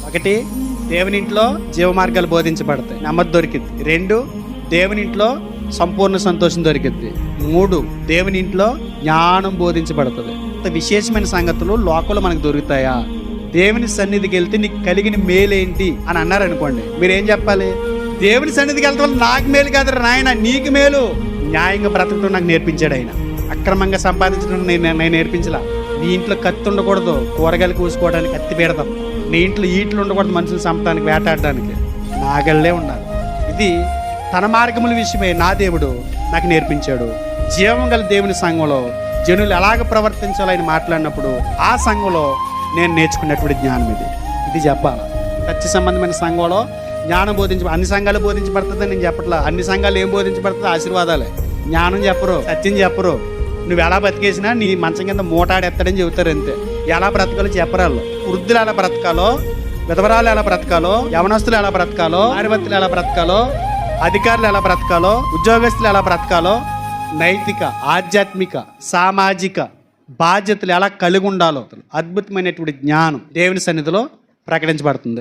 ఒకటి, దేవుని ఇంట్లో జీవ మార్గాలు బోధించబడతాయి, నెమ్మది దొరికింది. 2, దేవుని ఇంట్లో సంపూర్ణ సంతోషం దొరికింది. 3, దేవుని ఇంట్లో జ్ఞానం బోధించబడుతుంది. ఇంత విశేషమైన సంగతులు లోకంలో మనకు దొరుకుతాయా? దేవుని సన్నిధికి వెళ్తే నీకు కలిగిన మేలేంటి అని అన్నారు అనుకోండి, మీరేం చెప్పాలి? దేవుని సన్నిధికి వెళ్తే వల్ల నాకు మేలు కాదు నాయన, నీకు మేలు. న్యాయంగా బ్రతకడం నాకు నేర్పించాడు ఆయన. అక్రమంగా సంపాదించడం నేను నేర్పించలా. నీ ఇంట్లో కత్తి ఉండకూడదు, కూరగాయలు కూసుకోవడానికి కత్తి పెడతాం. నీ ఇంట్లో ఈట్లు ఉండకూడదు, మనుషులు చంపడానికి, వేటాడడానికి. నాగళ్ళే ఉండాలి. ఇది తన మార్గముల విషయమే నా దేవుడు నాకు నేర్పించాడు. జీవం గల దేవుని సంఘంలో జనులు ఎలాగ ప్రవర్తించాలో ఆయన మాట్లాడినప్పుడు ఆ సంఘంలో నేను నేర్చుకున్నటువంటి జ్ఞానం ఇది చెప్పాలి. సత్య సంబంధమైన సంఘంలో జ్ఞానం అన్ని సంఘాలు బోధించబడుతుందని నేను చెప్పట్లా. అన్ని సంఘాలు ఏం బోధించబడుతుంది? ఆశీర్వాదాలే. జ్ఞానం చెప్పరు, సత్యం చెప్పరు. నువ్వు ఎలా బ్రతికేసినా నీ మంచం కింద మూటాడెత్తాడని చెబుతారు అంతే. ఎలా బ్రతకాలో చెప్పరాళ్ళు. వృద్ధులు ఎలా బ్రతకాలో, విధవరాలు ఎలా బ్రతకాలో, యవనస్తులు ఎలా బ్రతకాలో, ఆర్యవత్తులు ఎలా బ్రతకాలో, అధికారులు ఎలా బ్రతకాలో, ఉద్యోగస్తులు ఎలా బ్రతకాలో, నైతిక, ఆధ్యాత్మిక, సామాజిక బాధ్యతలు ఎలా కలిగి ఉండాలో అద్భుతమైనటువంటి జ్ఞానం దేవుని సన్నిధిలో ప్రకటించబడుతుంది.